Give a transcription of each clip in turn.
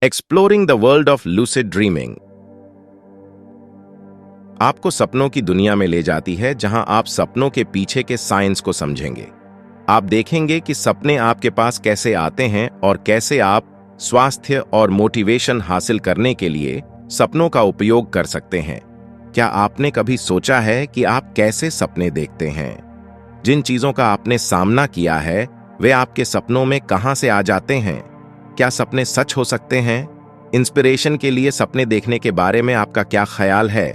Exploring the world of lucid dreaming आपको सपनों की दुनिया में ले जाती है जहां आप सपनों के पीछे के साइंस को समझेंगे। आप देखेंगे कि सपने आपके पास कैसे आते हैं और कैसे आप स्वास्थ्य और मोटिवेशन हासिल करने के लिए सपनों का उपयोग कर सकते हैं। क्या आपने कभी सोचा है कि आप कैसे सपने देखते हैं? जिन चीजों का आपने सामना किया है वे आपके सपनों में कहां से आ जाते हैं? क्या सपने सच हो सकते हैं? इंस्पिरेशन के लिए सपने देखने के बारे में आपका क्या ख्याल है?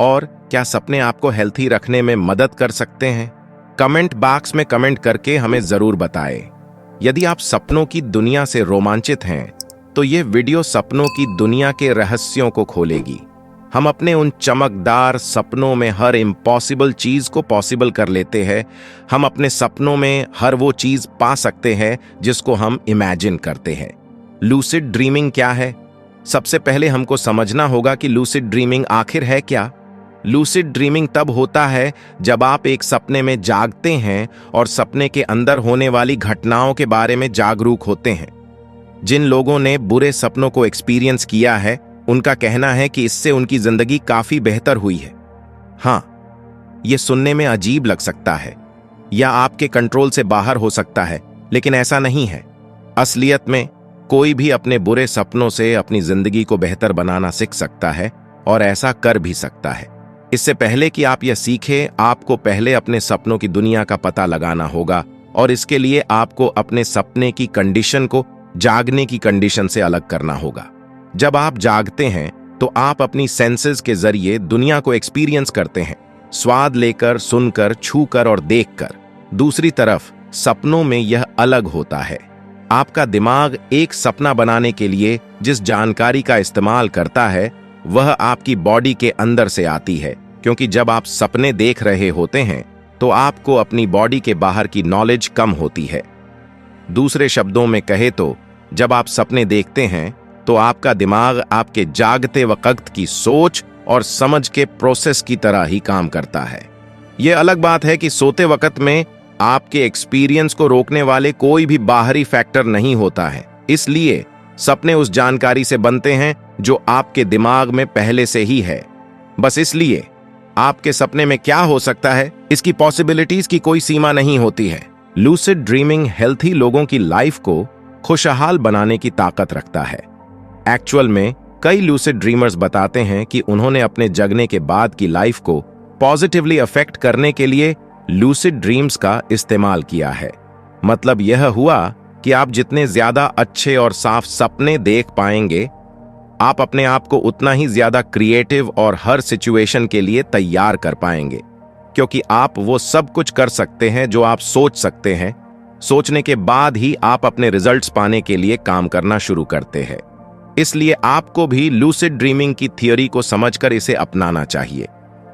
और क्या सपने आपको हेल्थी रखने में मदद कर सकते हैं? कमेंट बॉक्स में कमेंट करके हमें जरूर बताएं। यदि आप सपनों की दुनिया से रोमांचित हैं, तो ये वीडियो सपनों की दुनिया के रहस्यों को खोलेगी। हम अपने उन चमकदार सपनों में हर इम्पॉसिबल चीज को पॉसिबल कर लेते हैं। हम अपने सपनों में हर वो चीज पा सकते हैं जिसको हम इमेजिन करते हैं। लूसिड ड्रीमिंग क्या है? सबसे पहले हमको समझना होगा कि लूसिड ड्रीमिंग आखिर है क्या। लूसिड ड्रीमिंग तब होता है जब आप एक सपने में जागते हैं और सपने के अंदर होने वाली घटनाओं के बारे में जागरूक होते हैं। जिन लोगों ने बुरे सपनों को एक्सपीरियंस किया है, उनका कहना है कि इससे उनकी जिंदगी काफी बेहतर हुई है। हाँ, यह सुनने में अजीब लग सकता है या आपके कंट्रोल से बाहर हो सकता है, लेकिन ऐसा नहीं है। असलियत में कोई भी अपने बुरे सपनों से अपनी जिंदगी को बेहतर बनाना सीख सकता है और ऐसा कर भी सकता है। इससे पहले कि आप यह सीखें, आपको पहले अपने सपनों की दुनिया का पता लगाना होगा और इसके लिए आपको अपने सपने की कंडीशन को जागने की कंडीशन से अलग करना होगा। जब आप जागते हैं तो आप अपनी सेंसेस के जरिए दुनिया को एक्सपीरियंस करते हैं, स्वाद लेकर, सुनकर, छूकर और देखकर। दूसरी तरफ सपनों में यह अलग होता है। आपका दिमाग एक सपना बनाने के लिए जिस जानकारी का इस्तेमाल करता है वह आपकी बॉडी के अंदर से आती है, क्योंकि जब आप सपने देख रहे होते हैं तो आपको अपनी बॉडी के बाहर की नॉलेज कम होती है। दूसरे शब्दों में कहे तो जब आप सपने देखते हैं तो आपका दिमाग आपके जागते वक्त की सोच और समझ के प्रोसेस की तरह ही काम करता है। यह अलग बात है कि सोते वक्त में आपके एक्सपीरियंस को रोकने वाले कोई भी बाहरी फैक्टर नहीं होता है, इसलिए सपने उस जानकारी से बनते हैं जो आपके दिमाग में पहले से ही है। बस इसलिए आपके सपने में क्या हो सकता है, इसकी पॉसिबिलिटीज की कोई सीमा नहीं होती है। लूसिड ड्रीमिंग हेल्थी लोगों की लाइफ को खुशहाल बनाने की ताकत रखता है। एक्चुअल में कई लूसिड ड्रीमर्स बताते हैं कि उन्होंने अपने जगने के बाद की लाइफ को पॉजिटिवली अफेक्ट करने के लिए लूसिड ड्रीम्स का इस्तेमाल किया है। मतलब यह हुआ कि आप जितने ज्यादा अच्छे और साफ सपने देख पाएंगे, आप अपने आप को उतना ही ज्यादा क्रिएटिव और हर सिचुएशन के लिए तैयार कर पाएंगे, क्योंकि आप वो सब कुछ कर सकते हैं जो आप सोच सकते हैं। सोचने के बाद ही आप अपने रिजल्ट्स पाने के लिए काम करना शुरू करते हैं। इसलिए आपको भी लूसिड ड्रीमिंग की थियोरी को समझकर इसे अपनाना चाहिए।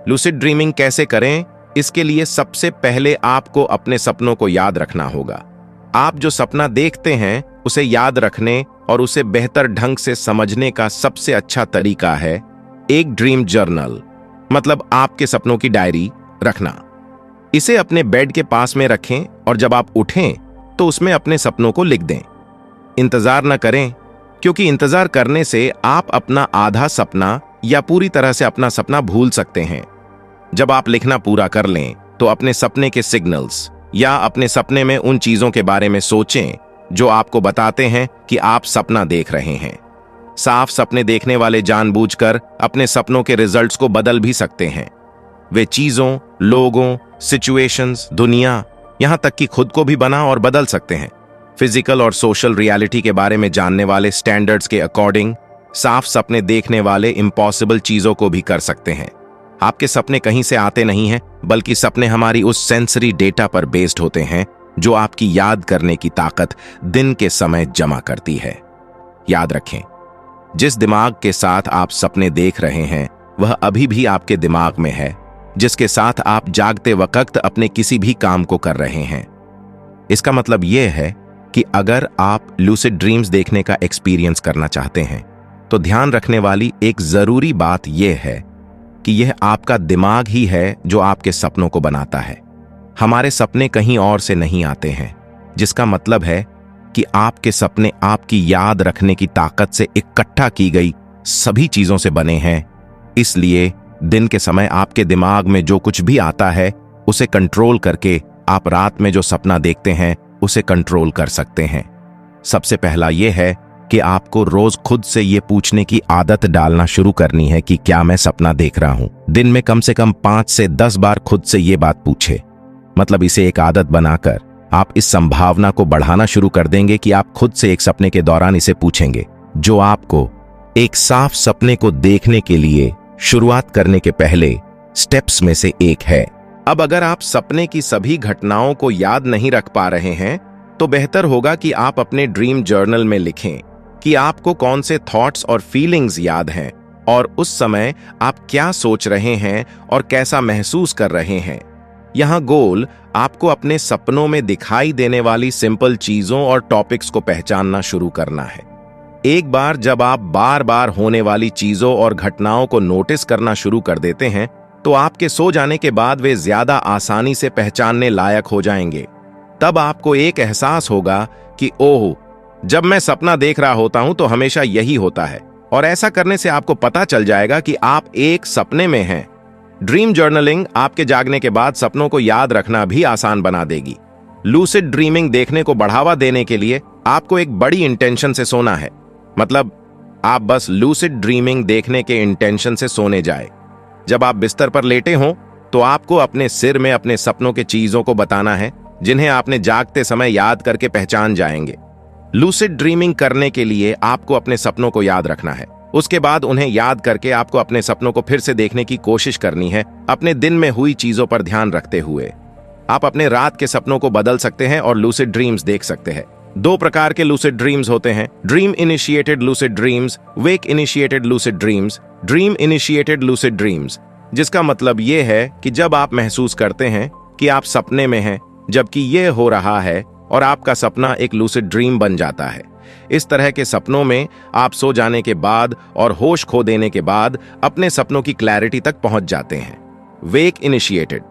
लूसिड ड्रीमिंग कैसे करें, इसके लिए सबसे पहले आपको अपने सपनों को याद रखना होगा। आप जो सपना देखते हैं उसे याद रखने और उसे बेहतर ढंग से समझने का सबसे अच्छा तरीका है एक ड्रीम जर्नल, मतलब आपके सपनों की डायरी रखना। इसे अपने बेड के पास में रखें और जब आप उठें तो उसमें अपने सपनों को लिख दें। इंतजार न करें, क्योंकि इंतजार करने से आप अपना आधा सपना या पूरी तरह से अपना सपना भूल सकते हैं। जब आप लिखना पूरा कर लें तो अपने सपने के सिग्नल्स या अपने सपने में उन चीजों के बारे में सोचें जो आपको बताते हैं कि आप सपना देख रहे हैं। साफ सपने देखने वाले जानबूझकर अपने सपनों के रिजल्ट्स को बदल भी सकते हैं। वे चीजों, लोगों, सिचुएशंस, दुनिया, यहां तक कि खुद को भी बना और बदल सकते हैं। फिजिकल और सोशल रियलिटी के बारे में जानने वाले स्टैंडर्ड्स के अकॉर्डिंग साफ सपने देखने वाले इम्पॉसिबल चीजों को भी कर सकते हैं। आपके सपने कहीं से आते नहीं हैं, बल्कि सपने हमारी उस सेंसरी डेटा पर बेस्ड होते हैं जो आपकी याद करने की ताकत दिन के समय जमा करती है। याद रखें, जिस दिमाग के साथ आप सपने देख रहे हैं वह अभी भी आपके दिमाग में है, जिसके साथ आप जागते वक्त अपने किसी भी काम को कर रहे हैं। इसका मतलब यह है कि अगर आप लूसिड ड्रीम्स देखने का एक्सपीरियंस करना चाहते हैं तो ध्यान रखने वाली एक जरूरी बात यह है कि यह आपका दिमाग ही है जो आपके सपनों को बनाता है। हमारे सपने कहीं और से नहीं आते हैं, जिसका मतलब है कि आपके सपने आपकी याद रखने की ताकत से इकट्ठा की गई सभी चीजों से बने हैं। इसलिए दिन के समय आपके दिमाग में जो कुछ भी आता है उसे कंट्रोल करके आप रात में जो सपना देखते हैं उसे कंट्रोल कर सकते हैं। सबसे पहला यह है कि आपको रोज खुद से यह पूछने की आदत डालना शुरू करनी है कि क्या मैं सपना देख रहा हूं। दिन में कम से कम 5 से 10 बार खुद से यह बात पूछे। मतलब इसे एक आदत बनाकर आप इस संभावना को बढ़ाना शुरू कर देंगे कि आप खुद से एक सपने के दौरान इसे पूछेंगे, जो आपको एक साफ सपने को देखने के लिए शुरुआत करने के पहले स्टेप्स में से एक है। अब अगर आप सपने की सभी घटनाओं को याद नहीं रख पा रहे हैं तो बेहतर होगा कि आप अपने ड्रीम जर्नल में लिखें कि आपको कौन से थॉट्स और फीलिंग्स याद हैं और उस समय आप क्या सोच रहे हैं और कैसा महसूस कर रहे हैं। यहां गोल आपको अपने सपनों में दिखाई देने वाली सिंपल चीजों और टॉपिक्स को पहचानना शुरू करना है। एक बार जब आप बार बार होने वाली चीजों और घटनाओं को नोटिस करना शुरू कर देते हैं तो आपके सो जाने के बाद वे ज्यादा आसानी से पहचानने लायक हो जाएंगे। तब आपको एक एहसास होगा कि ओह, जब मैं सपना देख रहा होता हूं तो हमेशा यही होता है, और ऐसा करने से आपको पता चल जाएगा कि आप एक सपने में हैं। ड्रीम जर्नलिंग आपके जागने के बाद सपनों को याद रखना भी आसान बना देगी। लूसिड ड्रीमिंग देखने को बढ़ावा देने के लिए आपको एक बड़ी इंटेंशन से सोना है। मतलब आप बस लूसिड ड्रीमिंग देखने के इंटेंशन से सोने जाए। जब आप बिस्तर पर लेटे हों तो आपको अपने सिर में अपने सपनों के चीजों को बताना है जिन्हें आपने जागते समय याद करके पहचान जाएंगे। लूसिड ड्रीमिंग करने के लिए आपको अपने सपनों को याद रखना है। उसके बाद उन्हें याद करके आपको अपने सपनों को फिर से देखने की कोशिश करनी है, अपने दिन में हुई चीजों पर ध्यान रखते हुए। आप अपने रात के सपनों को बदल सकते हैं और लूसिड ड्रीम्स देख सकते हैं। 2 प्रकार के लूसिड ड्रीम्स होते हैं, dream initiated lucid dreams, wake initiated lucid dreams. Dream initiated lucid dreams जिसका मतलब यह है कि जब आप महसूस करते हैं कि आप सपने में हैं जबकि यह हो रहा है और आपका सपना एक लूसिड ड्रीम बन जाता है। इस तरह के सपनों में आप सो जाने के बाद और होश खो देने के बाद अपने सपनों की क्लैरिटी तक पहुंच जाते हैं। वेक इनिशिएटेड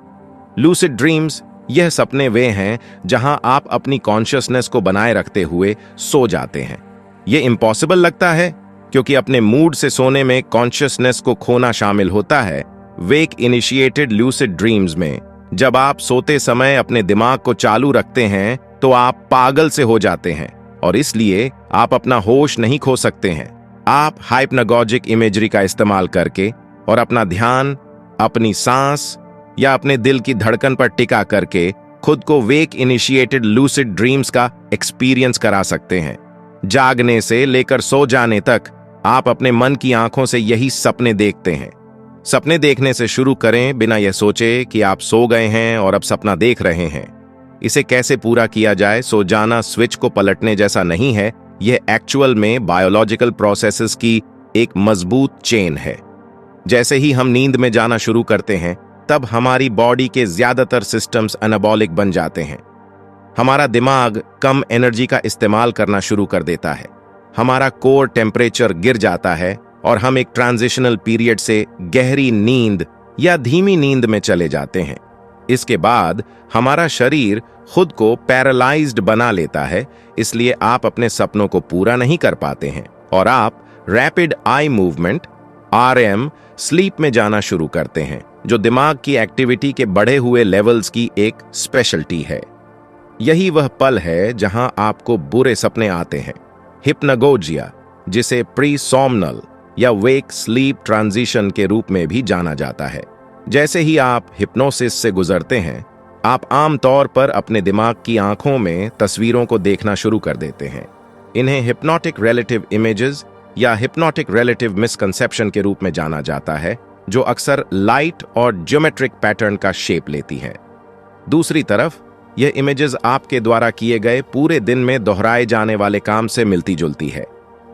लूसिड ड्रीम्स यह सपने वे हैं जहां आप अपनी कॉन्शियसनेस को बनाए रखते हुए सो जाते हैं। यह इम्पॉसिबल लगता है क्योंकि अपने मूड से सोने में कॉन्शियसनेस को खोना शामिल होता है। वेक इनिशिएटेड लूसिड ड्रीम्स में जब आप सोते समय अपने दिमाग को चालू रखते हैं तो आप पागल से हो जाते हैं और इसलिए आप अपना होश नहीं खो सकते हैं। आप हाइप्नागोजिक इमेजरी का इस्तेमाल करके और अपना ध्यान अपनी सांस या अपने दिल की धड़कन पर टिका करके खुद को वेक इनिशिएटेड लूसिड ड्रीम्स का एक्सपीरियंस करा सकते हैं। जागने से लेकर सो जाने तक आप अपने मन की आंखों से यही सपने देखते हैं। सपने देखने से शुरू करें बिना यह सोचे कि आप सो गए हैं और अब सपना देख रहे हैं। इसे कैसे पूरा किया जाए? सो जाना स्विच को पलटने जैसा नहीं है, यह एक्चुअल में बायोलॉजिकल प्रोसेसेस की एक मजबूत चेन है। जैसे ही हम नींद में जाना शुरू करते हैं तब हमारी बॉडी के ज्यादातर सिस्टम्स एनाबॉलिक बन जाते हैं। हमारा दिमाग कम एनर्जी का इस्तेमाल करना शुरू कर देता है, हमारा कोर टेम्परेचर गिर जाता है और हम एक ट्रांजिशनल पीरियड से गहरी नींद या धीमी नींद में चले जाते हैं। इसके बाद हमारा शरीर खुद को पैरालाइज्ड बना लेता है, इसलिए आप अपने सपनों को पूरा नहीं कर पाते हैं और आप rapid eye movement RM sleep में जाना शुरू करते हैं, जो दिमाग की एक्टिविटी के बढ़े हुए लेवल्स की एक स्पेशलिटी है। यही वह पल है जहां आपको बुरे सपने आते हैं। हिप्नागोजिया, जिसे प्री-सोमनल या वेक स्लीप ट्रांजिशन के रूप में भी जाना जाता है। जैसे ही आप हिप्नोसिस से गुजरते हैं, आप आमतौर पर अपने दिमाग की आंखों में तस्वीरों को देखना शुरू कर देते हैं। इन्हें हिप्नोटिक रिलेटिव इमेजेस या हिप्नोटिक रिलेटिव मिसकंसेप्शन के रूप में जाना जाता है, जो अक्सर लाइट और ज्योमेट्रिक पैटर्न का शेप लेती हैं। दूसरी तरफ यह इमेजेस आपके द्वारा किए गए पूरे दिन में दोहराए जाने वाले काम से मिलती जुलती है।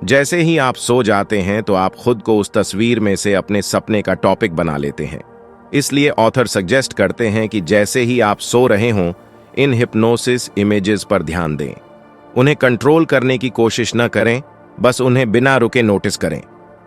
जैसे ही आप सो जाते हैं तो आप खुद को उस तस्वीर में से अपने सपने का टॉपिक बना लेते हैं। इसलिए ऑथर सजेस्ट करते हैं कि जैसे ही आप सो रहे हों, इन हिप्नोसिस इमेजेस पर ध्यान दें। उन्हें कंट्रोल करने की कोशिश न करें, बस उन्हें बिना रुके नोटिस करें।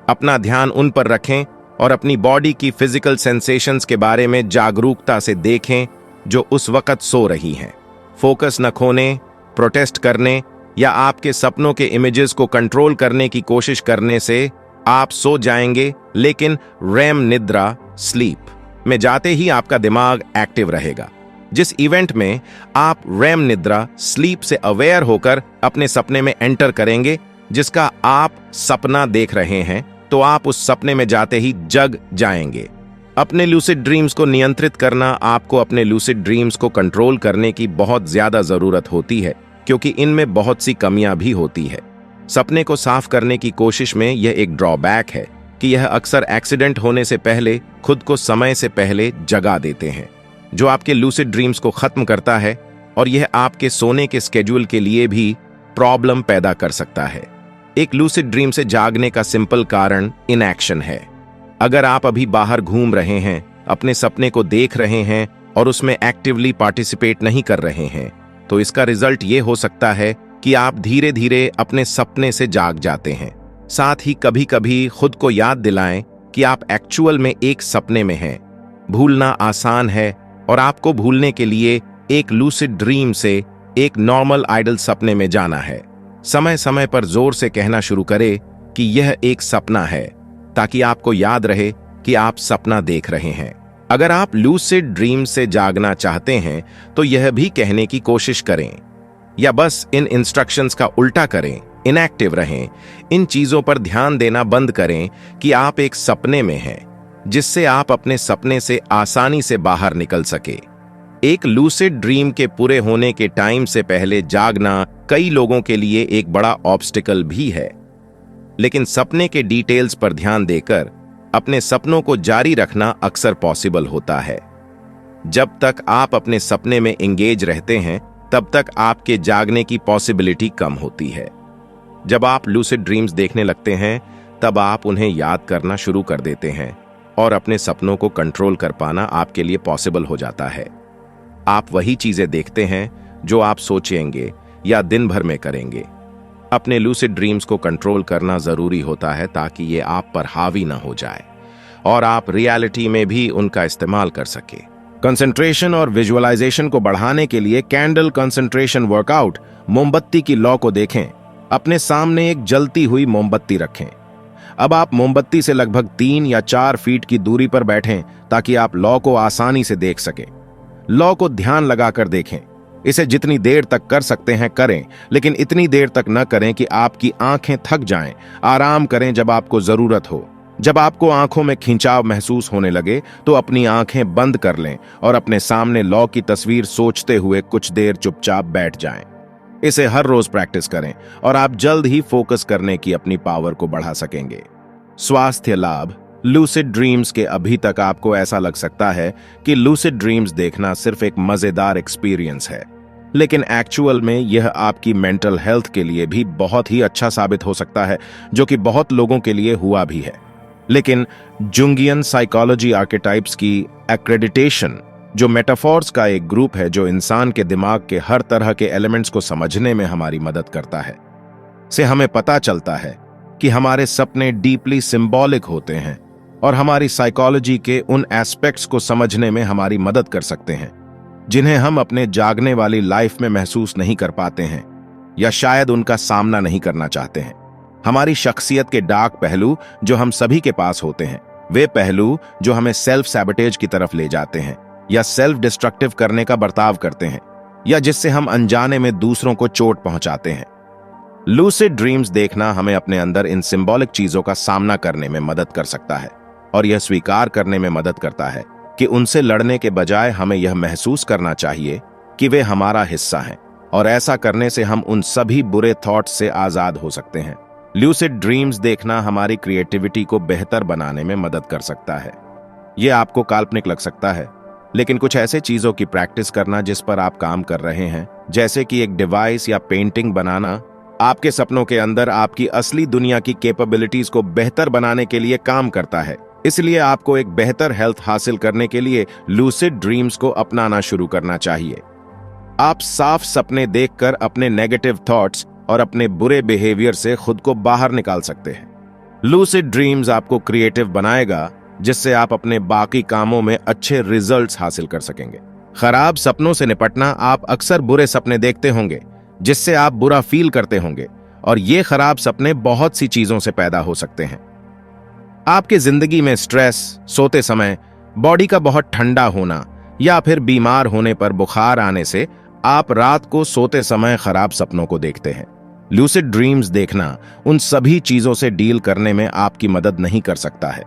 अपना ध्यान उन पर रखें और अपनी बॉडी की फिजिकल सेंसेशंस के बारे में जागरूकता से देखें जो उस वक्त सो रही हैं। फोकस न खोने, प्रोटेस्ट करने या आपके सपनों के इमेजेस को कंट्रोल करने की कोशिश करने से आप सो जाएंगे, लेकिन रैम निद्रा स्लीप में जाते ही आपका दिमाग एक्टिव रहेगा। जिस इवेंट में आप रैम निद्रा स्लीप से अवेयर होकर अपने सपने में एंटर करेंगे, जिसका आप सपना देख रहे हैं, तो आप उस सपने में जाते ही जग जाएंगे। अपने लूसिड ड्रीम्स को नियंत्रित करना, आपको अपने लूसिड ड्रीम्स को कंट्रोल करने की बहुत ज्यादा जरूरत होती है, क्योंकि इनमें बहुत सी कमियां भी होती है। सपने को साफ करने की कोशिश में यह एक ड्रॉबैक है कि यह अक्सर एक्सीडेंट होने से पहले खुद को समय से पहले जगा देते हैं, जो आपके लूसिड ड्रीम्स को खत्म करता है, और यह आपके सोने के स्केड्यूल के लिए भी प्रॉब्लम पैदा कर सकता है। एक लूसिड ड्रीम से जागने का सिंपल कारण इनएक्शन है। अगर आप अभी बाहर घूम रहे हैं, अपने सपने को देख रहे हैं और उसमें एक्टिवली पार्टिसिपेट नहीं कर रहे हैं, तो इसका रिजल्ट ये हो सकता है कि आप धीरे धीरे अपने सपने से जाग जाते हैं। साथ ही कभी कभी खुद को याद दिलाएं कि आप एक्चुअल में एक सपने में हैं। भूलना आसान है, और आपको भूलने के लिए एक लूसिड ड्रीम से एक नॉर्मल आइडल सपने में जाना है। समय समय पर जोर से कहना शुरू करें कि यह एक सपना है, ताकि आपको याद रहे कि आप सपना देख रहे हैं। अगर आप लूसिड ड्रीम से जागना चाहते हैं, तो यह भी कहने की कोशिश करें, या बस इन इंस्ट्रक्शंस का उल्टा करें, इनएक्टिव रहें। इन चीजों पर ध्यान देना बंद करें कि आप एक सपने में हैं, जिससे आप अपने सपने से आसानी से बाहर निकल सके। एक लूसिड ड्रीम के पूरे होने के टाइम से पहले जागना कई लोगों के लिए एक बड़ा ऑब्स्टिकल भी है, लेकिन सपने के डिटेल्स पर ध्यान देकर अपने सपनों को जारी रखना अक्सर पॉसिबल होता है। जब तक आप अपने सपने में एंगेज रहते हैं, तब तक आपके जागने की पॉसिबिलिटी कम होती है। जब आप लूसिड ड्रीम्स देखने लगते हैं, तब आप उन्हें याद करना शुरू कर देते हैं, और अपने सपनों को कंट्रोल कर पाना आपके लिए पॉसिबल हो जाता है। आप वही चीजें देखते हैं जो आप सोचेंगे या दिन भर में करेंगे। अपने लूसिड ड्रीम्स को कंट्रोल करना जरूरी होता है, ताकि ये आप पर हावी ना हो जाए और आप रियलिटी में भी उनका इस्तेमाल कर सके। कंसंट्रेशन और विजुअलाइजेशन को बढ़ाने के लिए कैंडल कंसंट्रेशन वर्कआउट, मोमबत्ती की लॉ को देखें। अपने सामने एक जलती हुई मोमबत्ती रखें। अब आप मोमबत्ती से लगभग 3 या 4 फीट की दूरी पर बैठें, ताकि आप लॉ को आसानी से देख सकें। लॉ को ध्यान लगाकर देखें। इसे जितनी देर तक कर सकते हैं करें, लेकिन इतनी देर तक न करें कि आपकी आंखें थक जाएं। आराम करें जब आपको जरूरत हो। जब आपको आंखों में खिंचाव महसूस होने लगे, तो अपनी आंखें बंद कर लें और अपने सामने लॉ की तस्वीर सोचते हुए कुछ देर चुपचाप बैठ जाएं। इसे हर रोज प्रैक्टिस करें और आप जल्द ही फोकस करने की अपनी पावर को बढ़ा सकेंगे। स्वास्थ्य लाभ। लूसिड ड्रीम्स के अभी तक आपको ऐसा लग सकता है कि लूसिड ड्रीम्स देखना सिर्फ एक मजेदार एक्सपीरियंस है, लेकिन एक्चुअल में यह आपकी मेंटल हेल्थ के लिए भी बहुत ही अच्छा साबित हो सकता है, जो कि बहुत लोगों के लिए हुआ भी है। लेकिन जुंगियन साइकोलॉजी आर्केटाइप्स की एक्रेडिटेशन, जो मेटाफॉर्स का एक ग्रुप है जो इंसान के दिमाग के हर तरह के एलिमेंट्स को समझने में हमारी मदद करता है, से हमें पता चलता है कि हमारे सपने डीपली सिंबॉलिक होते हैं और हमारी साइकोलॉजी के उन एस्पेक्ट्स को समझने में हमारी मदद कर सकते हैं, जिन्हें हम अपने जागने वाली लाइफ में महसूस नहीं कर पाते हैं, या शायद उनका सामना नहीं करना चाहते हैं। हमारी शख्सियत के डार्क पहलू जो हम सभी के पास होते हैं, वे पहलू जो हमें सेल्फ सैबोटेज की तरफ ले जाते हैं, या सेल्फ डिस्ट्रक्टिव करने का बर्ताव करते हैं, या जिससे हम अनजाने में दूसरों को चोट पहुंचाते हैं। लूसिड ड्रीम्स देखना हमें अपने अंदर इन सिंबॉलिक चीजों का सामना करने में मदद कर सकता है, और यह स्वीकार करने में मदद करता है कि उनसे लड़ने के बजाय हमें यह महसूस करना चाहिए कि वे हमारा हिस्सा हैं, और ऐसा करने से हम उन सभी बुरे थॉट्स से आजाद हो सकते हैं। लूसिड ड्रीम्स देखना हमारी क्रिएटिविटी को बेहतर बनाने में मदद कर सकता है। यह आपको काल्पनिक लग सकता है, लेकिन कुछ ऐसे चीजों की प्रैक्टिस करना जिस पर आप काम कर रहे हैं, जैसे कि एक डिवाइस या पेंटिंग बनाना, आपके सपनों के अंदर आपकी असली दुनिया की कैपेबिलिटीज को बेहतर बनाने के लिए काम करता है। इसलिए आपको एक बेहतर हेल्थ हासिल करने के लिए लूसिड ड्रीम्स को अपनाना शुरू करना चाहिए। आप साफ सपने देखकर अपने नेगेटिव थॉट्स और अपने बुरे बिहेवियर से खुद को बाहर निकाल सकते हैं। लूसिड ड्रीम्स आपको क्रिएटिव बनाएगा, जिससे आप अपने बाकी कामों में अच्छे रिजल्ट्स हासिल कर सकेंगे। खराब सपनों से निपटना। आप अक्सर बुरे सपने देखते होंगे, जिससे आप बुरा फील करते होंगे, और ये खराब सपने बहुत सी चीजों से पैदा हो सकते हैं। आपके जिंदगी में स्ट्रेस, सोते समय बॉडी का बहुत ठंडा होना या फिर बीमार होने पर बुखार आने से आप रात को सोते समय खराब सपनों को देखते हैं। लूसिड ड्रीम्स देखना उन सभी चीजों से डील करने में आपकी मदद नहीं कर सकता है,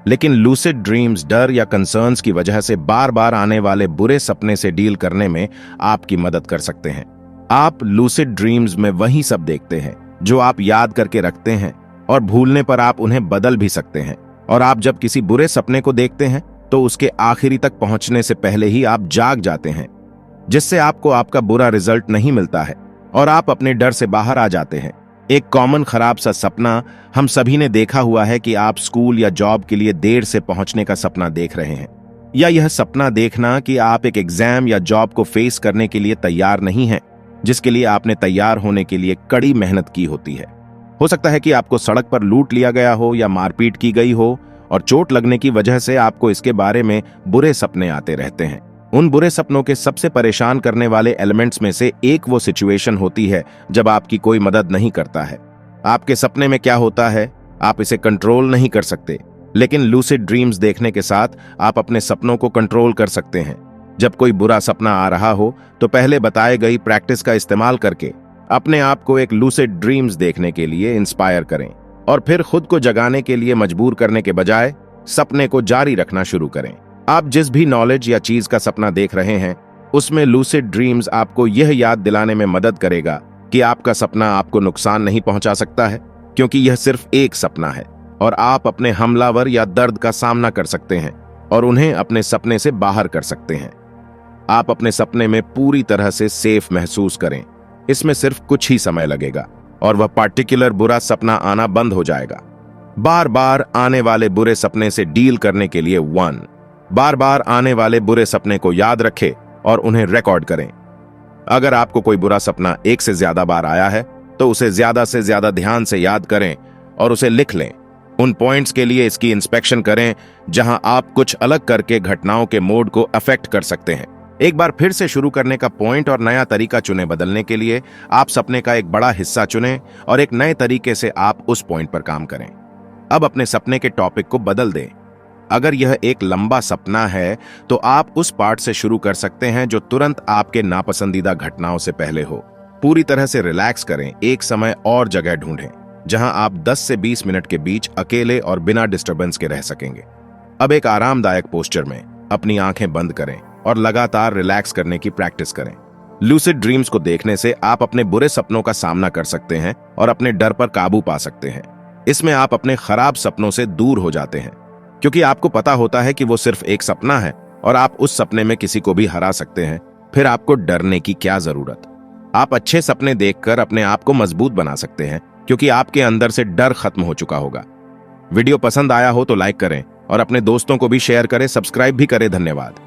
लेकिन लूसिड ड्रीम्स डर या कंसर्न्स की वजह से बार बार आने वाले बुरे सपने से डील करने में आपकी मदद कर सकते हैं। आप लूसिड ड्रीम्स में वही सब देखते हैं जो आप याद करके रखते हैं, और भूलने पर आप उन्हें बदल भी सकते हैं। और आप जब किसी बुरे सपने को देखते हैं तो उसके आखिरी तक पहुंचने से पहले ही आप जाग जाते हैं, जिससे आपको आपका बुरा रिजल्ट नहीं मिलता है और आप अपने डर से बाहर आ जाते हैं। एक कॉमन खराब सा सपना हम सभी ने देखा हुआ है कि आप स्कूल या जॉब के लिए देर से पहुंचने का सपना देख रहे हैं, या यह सपना देखना कि आप एक एग्जाम या जॉब को फेस करने के लिए तैयार नहीं हैं, जिसके लिए आपने तैयार होने के लिए कड़ी मेहनत की होती है। हो सकता है कि आपको सड़क पर लूट लिया गया हो या मारपीट की गई हो, और चोट लगने की वजह से आपको इसके बारे में बुरे सपने आते रहते हैं। उन बुरे सपनों के सबसे परेशान करने वाले एलिमेंट्स में से एक वो सिचुएशन होती है जब आपकी कोई मदद नहीं करता है। आपके सपने में क्या होता है, आप इसे कंट्रोल नहीं कर सकते, लेकिन लूसिड ड्रीम्स देखने के साथ आप अपने सपनों को कंट्रोल कर सकते हैं। जब कोई बुरा सपना आ रहा हो तो पहले बताए गई प्रैक्टिस का इस्तेमाल करके अपने आप को एक लूसिड ड्रीम्स देखने के लिए इंस्पायर करें, और फिर खुद को जगाने के लिए मजबूर करने के बजाय सपने को जारी रखना शुरू करें। आप जिस भी नॉलेज या चीज का सपना देख रहे हैं, उसमें लूसिड ड्रीम्स आपको यह याद दिलाने में मदद करेगा कि आपका सपना आपको नुकसान नहीं पहुंचा सकता है, क्योंकि यह सिर्फ एक सपना है और आप अपने हमलावर या दर्द का सामना कर सकते हैं और उन्हें अपने सपने से बाहर कर सकते हैं। आप अपने सपने में पूरी तरह से सेफ महसूस करें। इसमें सिर्फ कुछ ही समय लगेगा और वह पार्टिकुलर बुरा सपना आना बंद हो जाएगा। बार बार आने वाले बुरे सपने से डील करने के लिए बार बार आने वाले बुरे सपने को याद रखें और उन्हें रिकॉर्ड करें। अगर आपको कोई बुरा सपना एक से ज्यादा बार आया है तो उसे ज्यादा से ज्यादा ध्यान से याद करें और उसे लिख लें। उन पॉइंट्स के लिए इसकी इंस्पेक्शन करें जहां आप कुछ अलग करके घटनाओं के मोड को अफेक्ट कर सकते हैं। एक बार फिर से शुरू करने का पॉइंट और नया तरीका चुने बदलने के लिए आप सपने का एक बड़ा हिस्सा चुनें और एक नए तरीके से आप उस पॉइंट पर काम करें। अब अपने सपने के टॉपिक को बदल दें। अगर यह एक लंबा सपना है तो आप उस पार्ट से शुरू कर सकते हैं जो तुरंत आपके नापसंदीदा घटनाओं से पहले हो। पूरी तरह से रिलैक्स करें, एक समय और जगह ढूंढें जहां आप 10 से 20 मिनट के बीच अकेले और बिना डिस्टर्बेंस के रह सकेंगे। अब एक आरामदायक पोस्चर में अपनी आंखें बंद करें और लगातार रिलैक्स करने की प्रैक्टिस करें। लूसिड ड्रीम्स को देखने से आप अपने बुरे सपनों का सामना कर सकते हैं और अपने डर पर काबू पा सकते हैं। इसमें आप अपने खराब सपनों से दूर हो जाते हैं, क्योंकि आपको पता होता है कि वो सिर्फ एक सपना है और आप उस सपने में किसी को भी हरा सकते हैं। फिर आपको डरने की क्या जरूरत। आप अच्छे सपने देखकर अपने आप को मजबूत बना सकते हैं, क्योंकि आपके अंदर से डर खत्म हो चुका होगा। वीडियो पसंद आया हो तो लाइक करें और अपने दोस्तों को भी शेयर करें, सब्सक्राइब भी करें। धन्यवाद।